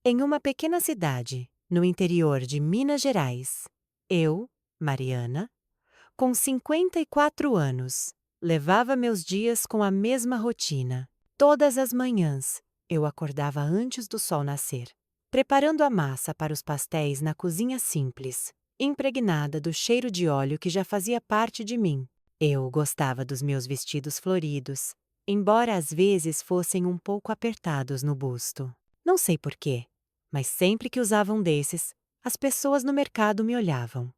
Em uma pequena cidade, no interior de Minas Gerais, eu, Mariana, com 54 anos, levava meus dias com a mesma rotina. Todas as manhãs, eu acordava antes do sol nascer, preparando a massa para os pastéis na cozinha simples, impregnada do cheiro de óleo que já fazia parte de mim. Eu gostava dos meus vestidos floridos, embora às vezes fossem um pouco apertados no busto. Não sei por quê, mas sempre que usava um desses, as pessoas no mercado me olhavam.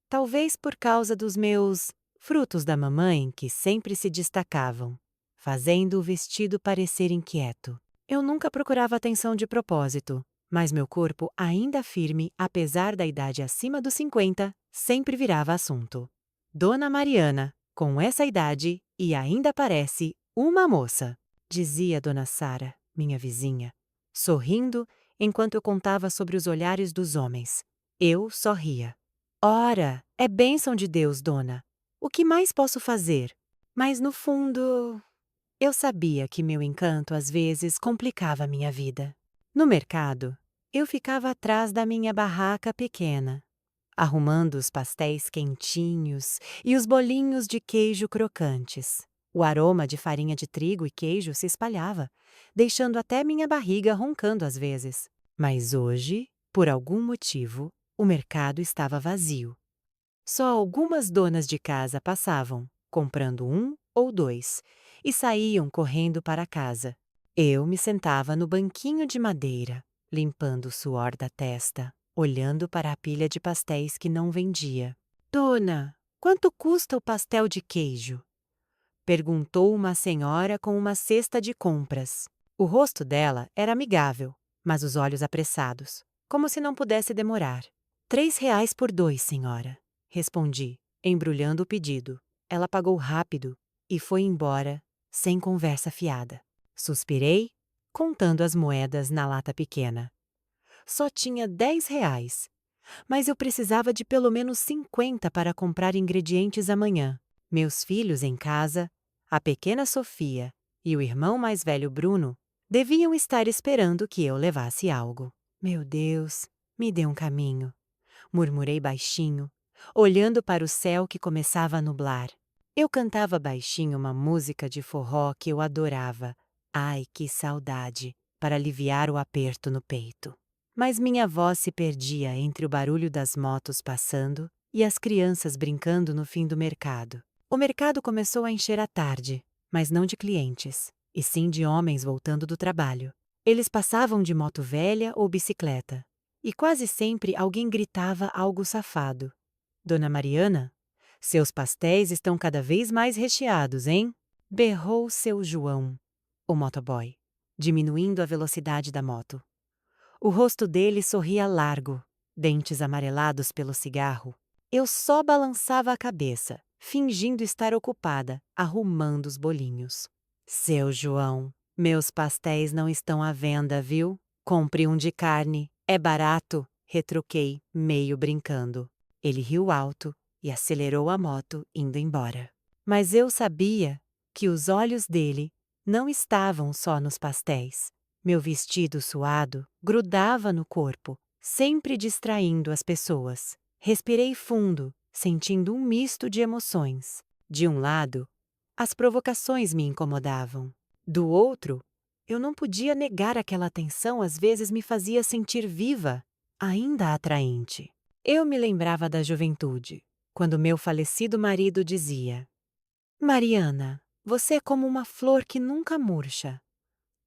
Talvez por causa dos meus frutos da mamãe que sempre se destacavam, fazendo o vestido parecer inquieto. Eu nunca procurava atenção de propósito, mas meu corpo, ainda firme apesar da idade acima dos 50, sempre virava assunto. Dona Mariana, com essa idade e ainda parece uma moça, dizia Dona Sara, minha vizinha, sorrindo enquanto eu contava sobre os olhares dos homens. Eu só ria. Ora, é bênção de Deus, dona. O que mais posso fazer? Mas no fundo, eu sabia que meu encanto às vezes complicava minha vida. No mercado, eu ficava atrás da minha barraca pequena, arrumando os pastéis quentinhos e os bolinhos de queijo crocantes. O aroma de farinha de trigo e queijo se espalhava, deixando até minha barriga roncando às vezes. Mas hoje, por algum motivo, o mercado estava vazio. Só algumas donas de casa passavam, comprando um ou dois, e saíam correndo para casa. Eu me sentava no banquinho de madeira, limpando o suor da testa, olhando para a pilha de pastéis que não vendia. Dona, quanto custa o pastel de queijo? Perguntou uma senhora com uma cesta de compras. O rosto dela era amigável, mas os olhos apressados, como se não pudesse demorar. R$ 3 por dois, senhora, respondi, embrulhando o pedido. Ela pagou rápido e foi embora, sem conversa fiada. Suspirei, contando as moedas na lata pequena. Só tinha R$ 10, mas eu precisava de pelo menos 50 para comprar ingredientes amanhã. Meus filhos em casa, a pequena Sofia e o irmão mais velho Bruno, deviam estar esperando que eu levasse algo. Meu Deus, me dê um caminho, murmurei baixinho, olhando para o céu que começava a nublar. Eu cantava baixinho uma música de forró que eu adorava. Ai, que saudade, para aliviar o aperto no peito. Mas minha voz se perdia entre o barulho das motos passando e as crianças brincando no fim do mercado. O mercado começou a encher à tarde, mas não de clientes, e sim de homens voltando do trabalho. Eles passavam de moto velha ou bicicleta, e quase sempre alguém gritava algo safado. Dona Mariana, seus pastéis estão cada vez mais recheados, hein? Berrou seu João, o motoboy, diminuindo a velocidade da moto. O rosto dele sorria largo, dentes amarelados pelo cigarro. Eu só balançava a cabeça, fingindo estar ocupada, arrumando os bolinhos. Seu João, meus pastéis não estão à venda, viu? Compre um de carne, é barato, retruquei, meio brincando. Ele riu alto e acelerou a moto, indo embora. Mas eu sabia que os olhos dele não estavam só nos pastéis. Meu vestido suado grudava no corpo, sempre distraindo as pessoas. Respirei fundo, sentindo um misto de emoções. De um lado, as provocações me incomodavam. Do outro, eu não podia negar aquela atenção às vezes me fazia sentir viva, ainda atraente. Eu me lembrava da juventude, quando meu falecido marido dizia: Mariana, você é como uma flor que nunca murcha.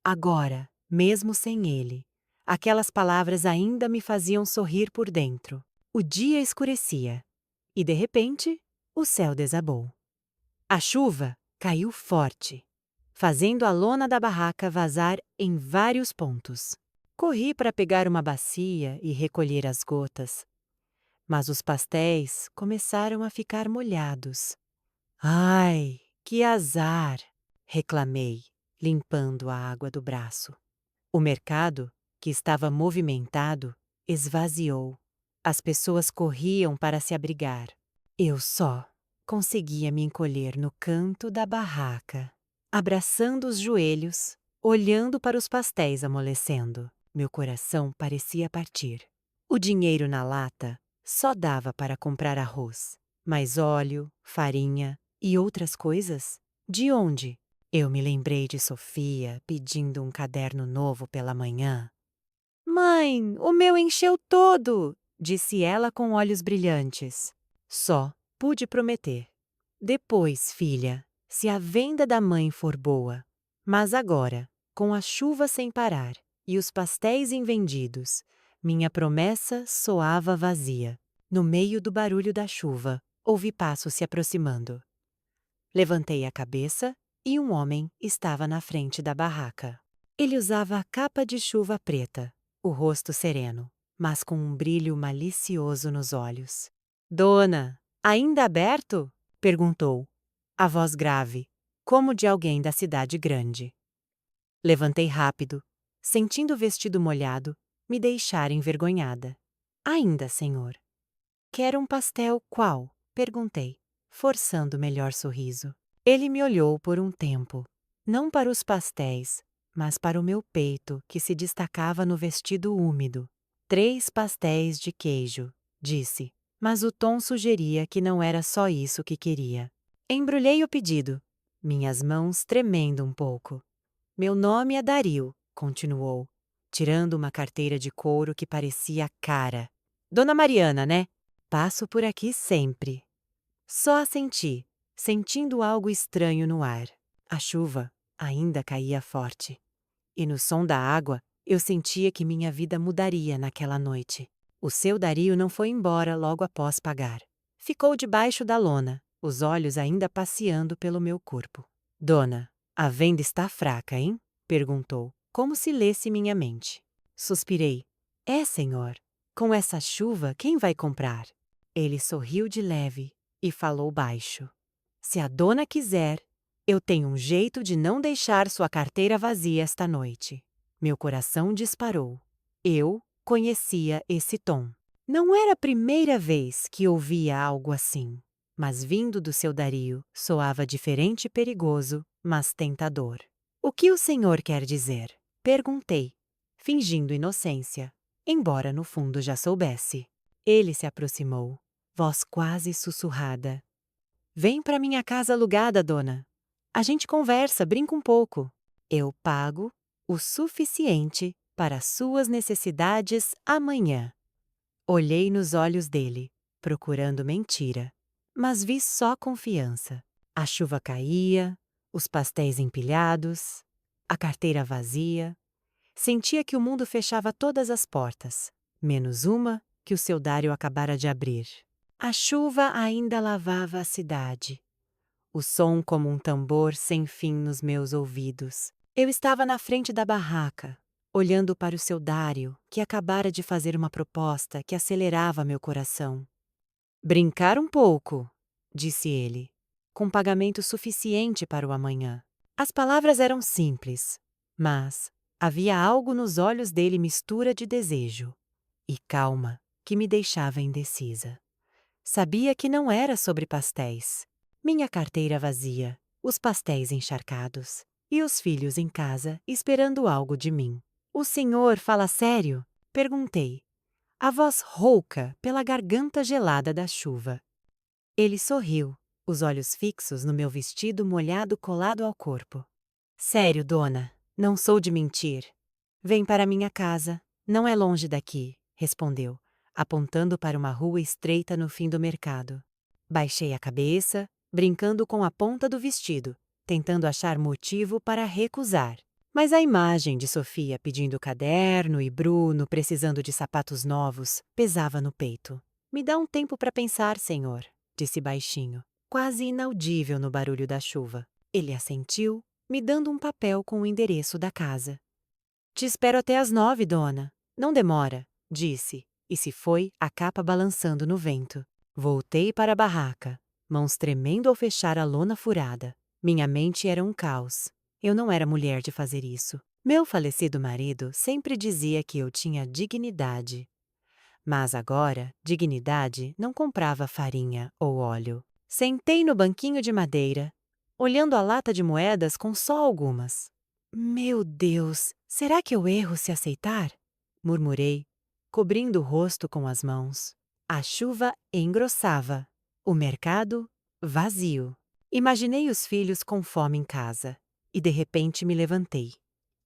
Agora, mesmo sem ele, aquelas palavras ainda me faziam sorrir por dentro. O dia escurecia e, de repente, o céu desabou. A chuva caiu forte, fazendo a lona da barraca vazar em vários pontos. Corri para pegar uma bacia e recolher as gotas, mas os pastéis começaram a ficar molhados. Ai, que azar! Reclamei, limpando a água do braço. O mercado, que estava movimentado, esvaziou. As pessoas corriam para se abrigar. Eu só conseguia me encolher no canto da barraca, abraçando os joelhos, olhando para os pastéis amolecendo. Meu coração parecia partir. O dinheiro na lata só dava para comprar arroz. Mas óleo, farinha e outras coisas? De onde? Eu me lembrei de Sofia pedindo um caderno novo pela manhã. Mãe, o meu encheu todo, disse ela com olhos brilhantes. Só pude prometer. Depois, filha, se a venda da mãe for boa. Mas agora, com a chuva sem parar e os pastéis invendidos, minha promessa soava vazia. No meio do barulho da chuva, ouvi passos se aproximando. Levantei a cabeça e um homem estava na frente da barraca. Ele usava a capa de chuva preta, o rosto sereno, mas com um brilho malicioso nos olhos. Dona, ainda aberto? Perguntou, a voz grave, como de alguém da cidade grande. Levantei rápido, sentindo o vestido molhado, me deixar envergonhada. Ainda, senhor. Quer um pastel qual? Perguntei, forçando o melhor sorriso. Ele me olhou por um tempo, não para os pastéis, mas para o meu peito que se destacava no vestido úmido. 3 pastéis de queijo, disse, mas o tom sugeria que não era só isso que queria. Embrulhei o pedido, minhas mãos tremendo um pouco. Meu nome é Dario, continuou, tirando uma carteira de couro que parecia cara. Dona Mariana, né? Passo por aqui sempre. Só assenti, sentindo algo estranho no ar. A chuva ainda caía forte. E no som da água, eu sentia que minha vida mudaria naquela noite. O seu Dario não foi embora logo após pagar. Ficou debaixo da lona, os olhos ainda passeando pelo meu corpo. Dona, a venda está fraca, hein? Perguntou, como se lesse minha mente. Suspirei. É, senhor. Com essa chuva, quem vai comprar? Ele sorriu de leve e falou baixo. Se a dona quiser, eu tenho um jeito de não deixar sua carteira vazia esta noite. Meu coração disparou. Eu conhecia esse tom. Não era a primeira vez que ouvia algo assim, mas vindo do seu Dario, soava diferente e perigoso, mas tentador. O que o senhor quer dizer? Perguntei, fingindo inocência, embora no fundo já soubesse. Ele se aproximou, voz quase sussurrada. Vem para minha casa alugada, dona. A gente conversa, brinca um pouco. Eu pago o suficiente para suas necessidades amanhã. Olhei nos olhos dele, procurando mentira, mas vi só confiança. A chuva caía, os pastéis empilhados, a carteira vazia. Sentia que o mundo fechava todas as portas, menos uma que o seu Dário acabara de abrir. A chuva ainda lavava a cidade, o som como um tambor sem fim nos meus ouvidos. Eu estava na frente da barraca, olhando para o seu Dário, que acabara de fazer uma proposta que acelerava meu coração. Brincar um pouco, disse ele, com pagamento suficiente para o amanhã. As palavras eram simples, mas havia algo nos olhos dele mistura de desejo e calma que me deixava indecisa. Sabia que não era sobre pastéis. Minha carteira vazia, os pastéis encharcados e os filhos em casa esperando algo de mim. O senhor fala sério? Perguntei, a voz rouca pela garganta gelada da chuva. Ele sorriu, os olhos fixos no meu vestido molhado colado ao corpo. Sério, dona, não sou de mentir. Vem para minha casa, não é longe daqui, respondeu, apontando para uma rua estreita no fim do mercado. Baixei a cabeça, brincando com a ponta do vestido, tentando achar motivo para recusar. Mas a imagem de Sofia pedindo caderno e Bruno precisando de sapatos novos pesava no peito. Me dá um tempo para pensar, senhor, disse baixinho, quase inaudível no barulho da chuva. Ele assentiu, me dando um papel com o endereço da casa. Te espero até às 9, dona. Não demora, disse, e se foi, a capa balançando no vento. Voltei para a barraca, mãos tremendo ao fechar a lona furada. Minha mente era um caos. Eu não era mulher de fazer isso. Meu falecido marido sempre dizia que eu tinha dignidade. Mas agora, dignidade não comprava farinha ou óleo. Sentei no banquinho de madeira, olhando a lata de moedas com só algumas. Meu Deus, será que eu erro se aceitar? murmurei, cobrindo o rosto com as mãos. A chuva engrossava. O mercado, vazio. Imaginei os filhos com fome em casa. E de repente me levantei.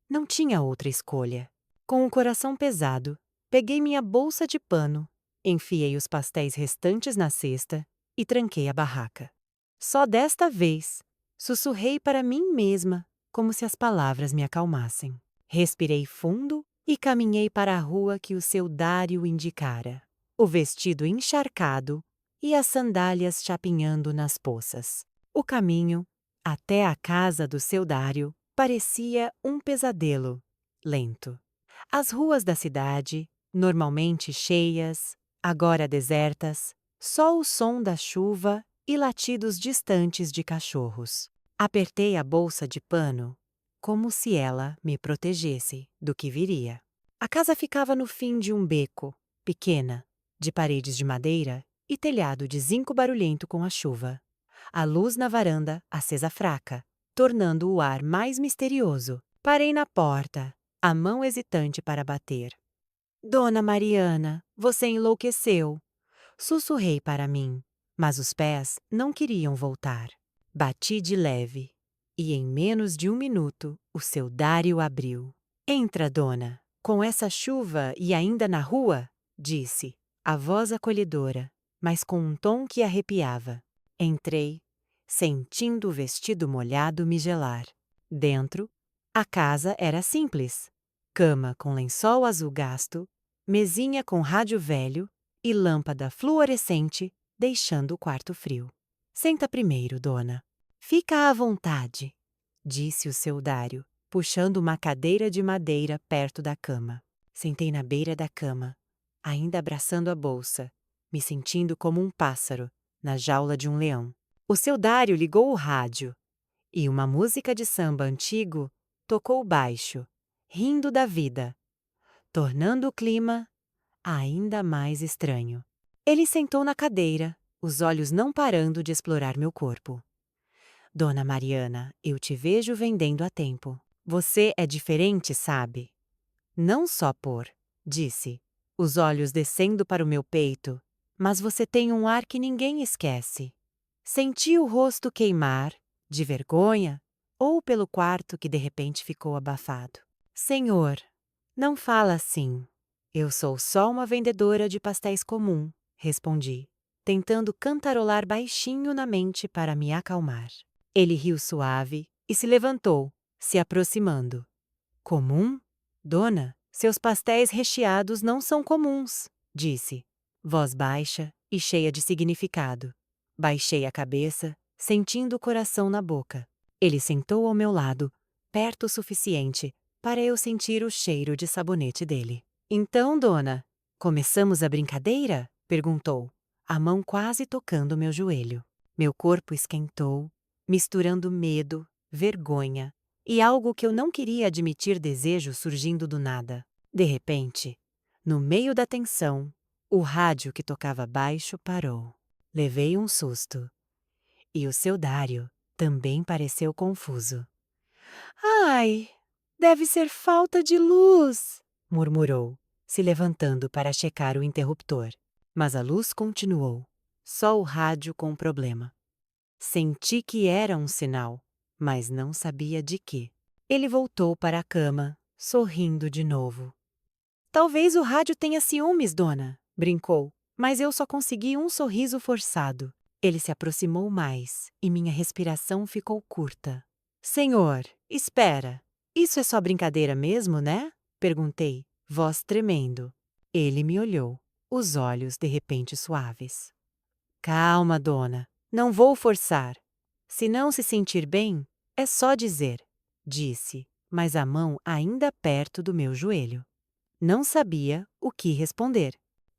Não tinha outra escolha. Com o coração pesado, peguei minha bolsa de pano, enfiei os pastéis restantes na cesta e tranquei a barraca. Só desta vez, sussurrei para mim mesma, como se as palavras me acalmassem. Respirei fundo e caminhei para a rua que o seu Dário indicara. O vestido encharcado e as sandálias chapinhando nas poças. O caminho, até a casa do seu Dário, parecia um pesadelo, lento. As ruas da cidade, normalmente cheias, agora desertas, só o som da chuva e latidos distantes de cachorros. Apertei a bolsa de pano, como se ela me protegesse do que viria. A casa ficava no fim de um beco, pequena, de paredes de madeira e telhado de zinco barulhento com a chuva. A luz na varanda, acesa fraca, tornando o ar mais misterioso. Parei na porta, a mão hesitante para bater. Dona Mariana, você enlouqueceu. Sussurrei para mim, mas os pés não queriam voltar. Bati de leve, e em menos de um minuto o seu Dário abriu. Entra, dona. Com essa chuva e ainda na rua? Disse, a voz acolhedora, mas com um tom que arrepiava. Entrei, sentindo o vestido molhado me gelar. Dentro, a casa era simples. Cama com lençol azul gasto, mesinha com rádio velho e lâmpada fluorescente, deixando o quarto frio. Senta primeiro, dona. Fica à vontade, disse o seu Dário, puxando uma cadeira de madeira perto da cama. Sentei na beira da cama, ainda abraçando a bolsa, me sentindo como um pássaro na jaula de um leão. O seu Dário ligou o rádio e uma música de samba antigo tocou baixo, rindo da vida, tornando o clima ainda mais estranho. Ele sentou na cadeira, os olhos não parando de explorar meu corpo. Dona Mariana, eu te vejo vendendo a tempo. Você é diferente, sabe? Não só por, disse, os olhos descendo para o meu peito, mas você tem um ar que ninguém esquece. Senti o rosto queimar, de vergonha, ou pelo quarto que de repente ficou abafado. Senhor, não fala assim. Eu sou só uma vendedora de pastéis comum, respondi, tentando cantarolar baixinho na mente para me acalmar. Ele riu suave e se levantou, se aproximando. Comum? Dona, seus pastéis recheados não são comuns, disse, voz baixa e cheia de significado. Baixei a cabeça, sentindo o coração na boca. Ele sentou ao meu lado, perto o suficiente para eu sentir o cheiro de sabonete dele. Então, dona, começamos a brincadeira? Perguntou, a mão quase tocando meu joelho. Meu corpo esquentou, misturando medo, vergonha e algo que eu não queria admitir desejo surgindo do nada. De repente, no meio da tensão, o rádio que tocava baixo parou. Levei um susto. E o seu Dário também pareceu confuso. Ai, deve ser falta de luz, murmurou, se levantando para checar o interruptor. Mas a luz continuou, só o rádio com problema. Senti que era um sinal, mas não sabia de quê. Ele voltou para a cama, sorrindo de novo. Talvez o rádio tenha ciúmes, dona, brincou, mas eu só consegui um sorriso forçado. Ele se aproximou mais e minha respiração ficou curta. Senhor, espera. Isso é só brincadeira mesmo, né? Perguntei, voz tremendo. Ele me olhou, os olhos de repente suaves. Calma, dona. Não vou forçar. Se não se sentir bem, é só dizer, disse, mas a mão ainda perto do meu joelho. Não sabia o que responder.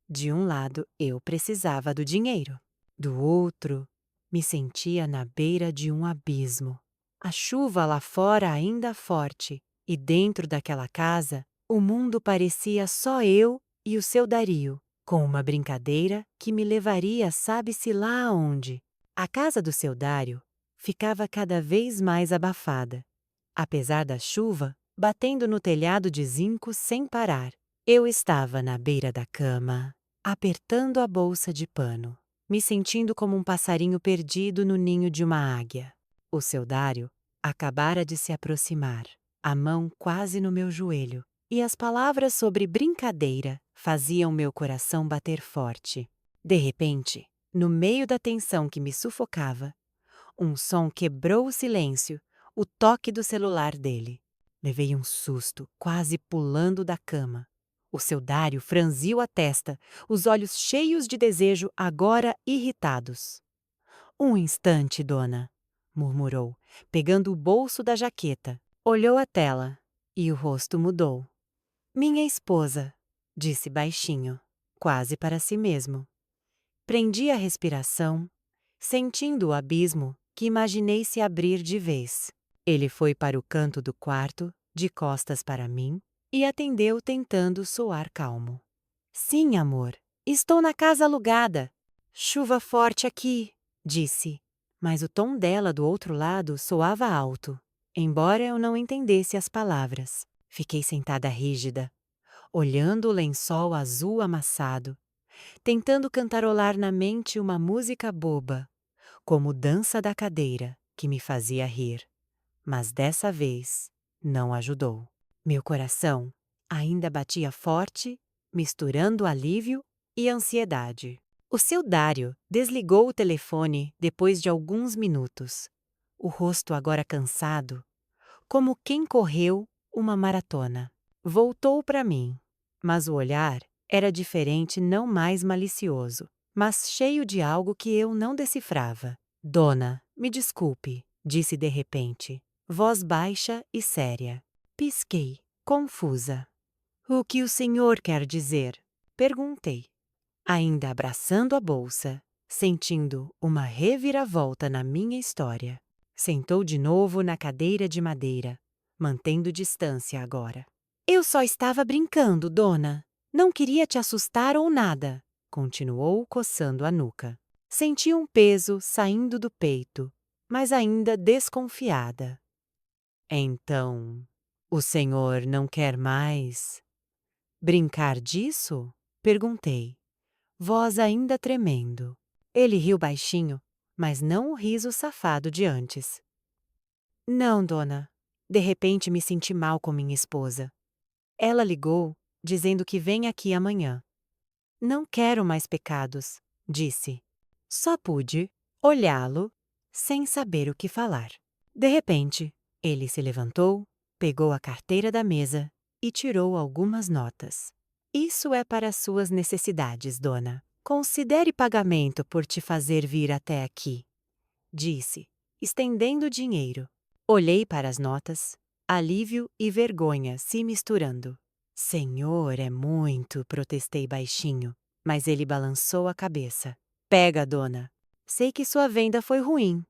De um lado, eu precisava do dinheiro. Do outro, me sentia na beira de um abismo. A chuva lá fora ainda forte, e dentro daquela casa, o mundo parecia só eu e o seu Dario, com uma brincadeira que me levaria sabe-se lá aonde. A casa do seu Dário ficava cada vez mais abafada, apesar da chuva batendo no telhado de zinco sem parar. Eu estava na beira da cama, apertando a bolsa de pano, me sentindo como um passarinho perdido no ninho de uma águia. O seu Dário acabara de se aproximar, a mão quase no meu joelho, e as palavras sobre brincadeira faziam meu coração bater forte. De repente, no meio da tensão que me sufocava, um som quebrou o silêncio, o toque do celular dele. Levei um susto, quase pulando da cama. O seu Dário franziu a testa, os olhos cheios de desejo, agora irritados. Um instante, dona, murmurou, pegando o bolso da jaqueta. Olhou a tela e o rosto mudou. Minha esposa, disse baixinho, quase para si mesmo. Prendi a respiração, sentindo o abismo que imaginei se abrir de vez. Ele foi para o canto do quarto, de costas para mim, e atendeu tentando soar calmo. Sim, amor, estou na casa alugada. Chuva forte aqui, disse, mas o tom dela do outro lado soava alto, embora eu não entendesse as palavras. Fiquei sentada rígida, olhando o lençol azul amassado, tentando cantarolar na mente uma música boba, como Dança da Cadeira, que me fazia rir. Mas dessa vez não ajudou. Meu coração ainda batia forte, misturando alívio e ansiedade. O seu Dário desligou o telefone depois de alguns minutos, o rosto agora cansado, como quem correu uma maratona. Voltou para mim, mas o olhar era diferente, não mais malicioso, mas cheio de algo que eu não decifrava. Dona, me desculpe, disse de repente, voz baixa e séria. Pisquei, confusa. O que o senhor quer dizer? Perguntei, ainda abraçando a bolsa, sentindo uma reviravolta na minha história. Sentou de novo na cadeira de madeira, mantendo distância agora. Eu só estava brincando, dona. Não queria te assustar ou nada, continuou coçando a nuca. Senti um peso saindo do peito, mas ainda desconfiada. Então, o senhor não quer mais brincar disso? Perguntei, voz ainda tremendo. Ele riu baixinho, mas não o riso safado de antes. Não, dona. De repente me senti mal com minha esposa. Ela ligou, dizendo que vem aqui amanhã. Não quero mais pecados, disse. Só pude olhá-lo, sem saber o que falar. De repente, ele se levantou, pegou a carteira da mesa e tirou algumas notas. Isso é para suas necessidades, dona. Considere pagamento por te fazer vir até aqui, disse, estendendo o dinheiro. Olhei para as notas, alívio e vergonha se misturando. Senhor, é muito, protestei baixinho, mas ele balançou a cabeça. Pega, dona. Sei que sua venda foi ruim,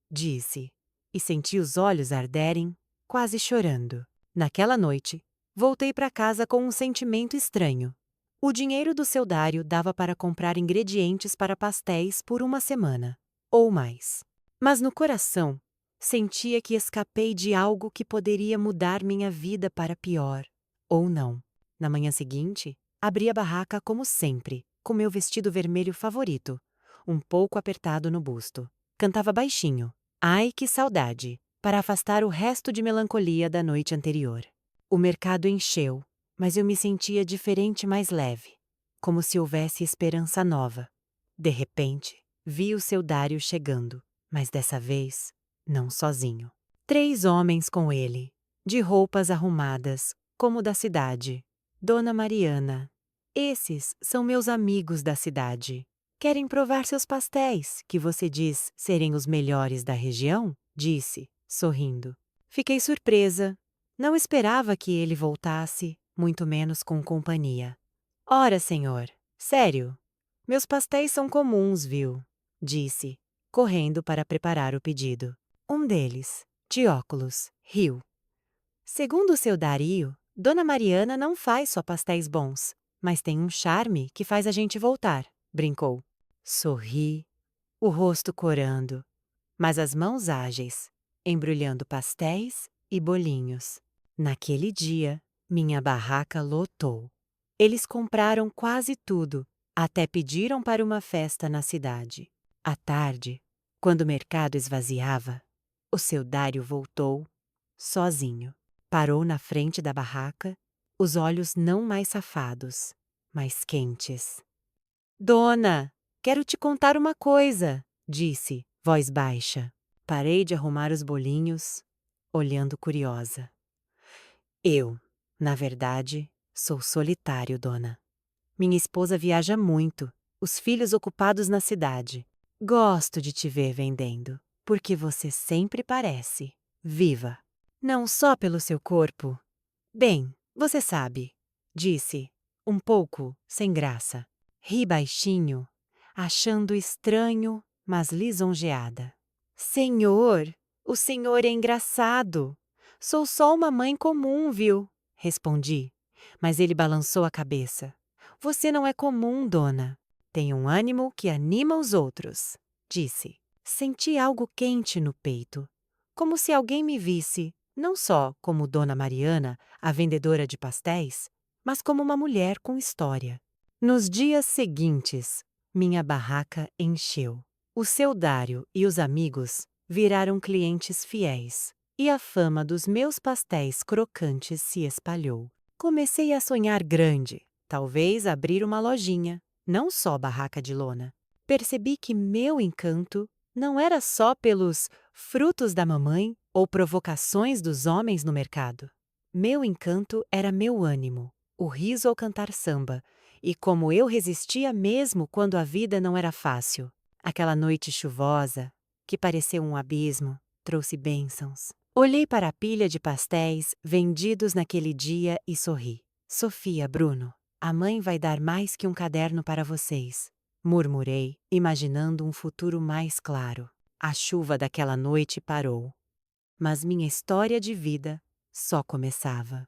disse, e senti os olhos arderem, quase chorando. Naquela noite, voltei para casa com um sentimento estranho. O dinheiro do seu Dário dava para comprar ingredientes para pastéis por uma semana, ou mais. Mas no coração, sentia que escapei de algo que poderia mudar minha vida para pior. Ou não. Na manhã seguinte, abri a barraca como sempre, com meu vestido vermelho favorito, um pouco apertado no busto. Cantava baixinho, ai que saudade, para afastar o resto de melancolia da noite anterior. O mercado encheu, mas eu me sentia diferente, mais leve, como se houvesse esperança nova. De repente, vi o seu Dário chegando, mas dessa vez, não sozinho. 3 homens com ele, de roupas arrumadas, como da cidade. Dona Mariana. Esses são meus amigos da cidade. Querem provar seus pastéis, que você diz serem os melhores da região? Disse, sorrindo. Fiquei surpresa. Não esperava que ele voltasse, muito menos com companhia. Ora, senhor, sério, meus pastéis são comuns, viu? Disse, correndo para preparar o pedido. Um deles, de óculos, riu. Segundo o seu Dario, Dona Mariana não faz só pastéis bons, mas tem um charme que faz a gente voltar, brincou. Sorri, o rosto corando, mas as mãos ágeis, embrulhando pastéis e bolinhos. Naquele dia, minha barraca lotou. Eles compraram quase tudo, até pediram para uma festa na cidade. À tarde, quando o mercado esvaziava, o seu Dário voltou, sozinho. Parou na frente da barraca, os olhos não mais safados, mas quentes. Dona, quero te contar uma coisa, disse, voz baixa. Parei de arrumar os bolinhos, olhando curiosa. Eu, na verdade, sou solitário, dona. Minha esposa viaja muito, os filhos ocupados na cidade. Gosto de te ver vendendo, porque você sempre parece viva. Não só pelo seu corpo. Bem, você sabe, disse, um pouco sem graça. Ri baixinho, achando estranho, mas lisonjeada. Senhor, o senhor é engraçado. Sou só uma mãe comum, viu? Respondi, mas ele balançou a cabeça. Você não é comum, dona. Tem um ânimo que anima os outros, disse. Senti algo quente no peito, como se alguém me visse, não só como Dona Mariana, a vendedora de pastéis, mas como uma mulher com história. Nos dias seguintes, minha barraca encheu. O seu Dário e os amigos viraram clientes fiéis, e a fama dos meus pastéis crocantes se espalhou. Comecei a sonhar grande, talvez abrir uma lojinha, não só barraca de lona. Percebi que meu encanto não era só pelos frutos da mamãe ou provocações dos homens no mercado. Meu encanto era meu ânimo, o riso ao cantar samba, e como eu resistia mesmo quando a vida não era fácil. Aquela noite chuvosa, que pareceu um abismo, trouxe bênçãos. Olhei para a pilha de pastéis vendidos naquele dia e sorri. Sofia, Bruno, a mãe vai dar mais que um caderno para vocês. Murmurei, imaginando um futuro mais claro. A chuva daquela noite parou. Mas minha história de vida só começava.